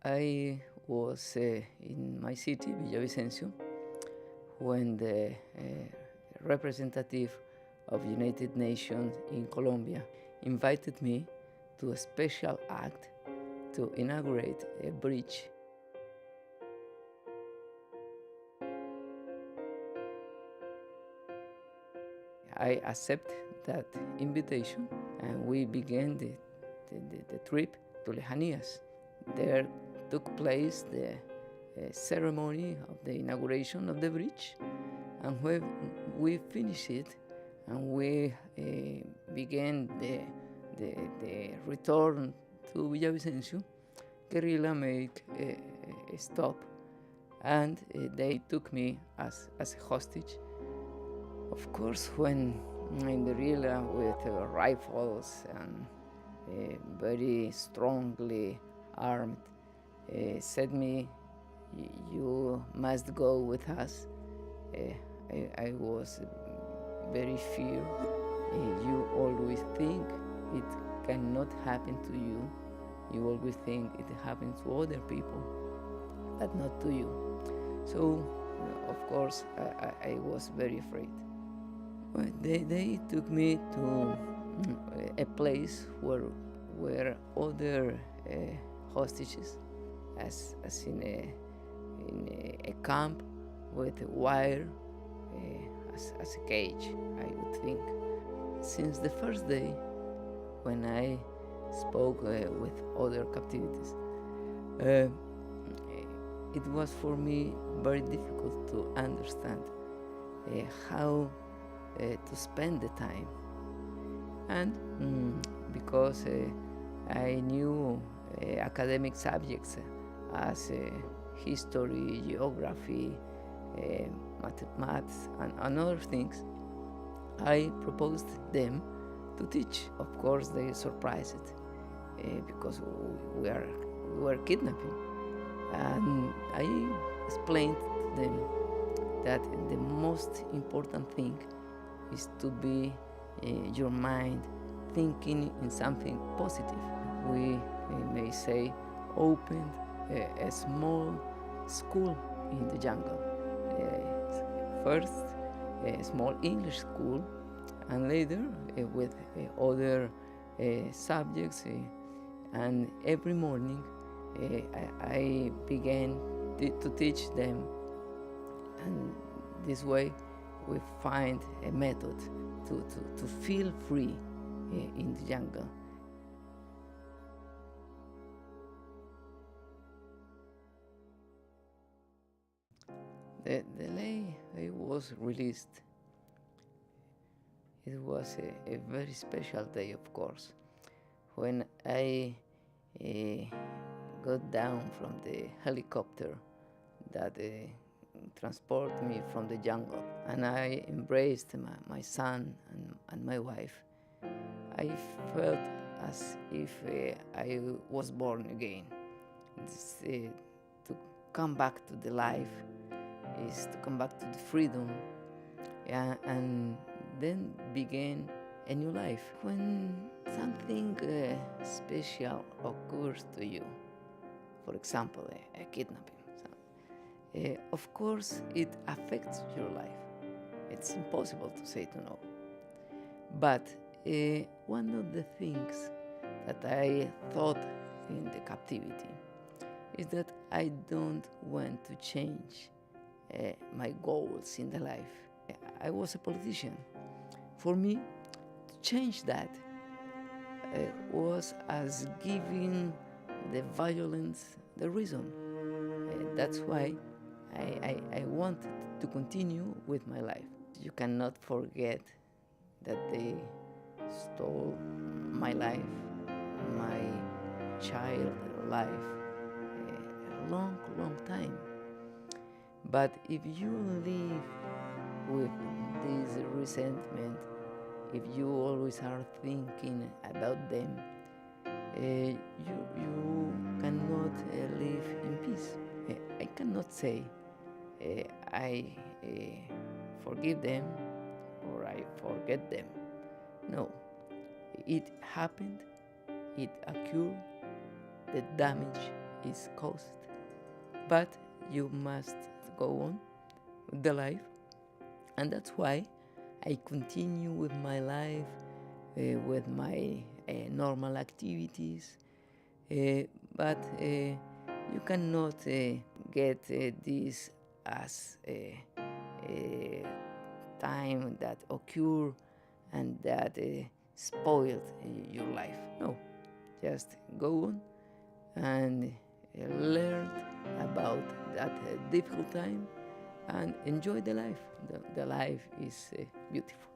I was in my city, Villavicencio, when the representative of United Nations in Colombia invited me to a special act to inaugurate a bridge. I accepted that invitation and we began the trip to Lejanías. There took place the ceremony of the inauguration of the bridge, and when we finished it and we began the return to Villavicencio, guerrilla made a stop, and they took me as a hostage. Of course, when in guerrilla with rifles and very strongly armed said me, "You must go with us," I was very fear. You always think it cannot happen to you. You always think it happens to other people, but not to you. So, of course, I was very afraid. Well, they took me to a place where were other hostages, as in a camp with a wire as a cage, I would think. Since the first day when I spoke with other captivities, it was for me very difficult to understand how to spend the time. And because I knew academic subjects as history, geography, maths, and other things, I proposed them to teach. Of course, they surprised because we were kidnapping. And I explained to them that the most important thing is to be your mind thinking in something positive. We may say opened a small school in the jungle. First, a small English school, and later with other subjects. And every morning I began to teach them, and this way we find a method to feel free in the jungle. The day I was released, it was a very special day, of course, when I got down from the helicopter that transported me from the jungle, and I embraced my son and my wife. I felt as if I was born again. To come back to the life is to come back to the freedom, and then begin a new life. When something special occurs to you, for example, a kidnapping, of course it affects your life. It's impossible to say to no. But one of the things that I thought in the captivity is that I don't want to change my goals in the life. I was a politician. For me, to change that was as giving the violence the reason. That's why I wanted to continue with my life. You cannot forget that they stole my life, my child life, a long, long time. But if you live with this resentment, if you always are thinking about them, you cannot live in peace. I cannot say I forgive them or I forget them. No, it happened, it occurred, the damage is cost. But you must go on with the life, and that's why I continue with my life, with my normal activities. But you cannot get this as a time that occur and that spoiled your life. No, just go on and learn about that difficult time and enjoy the life. The life is beautiful.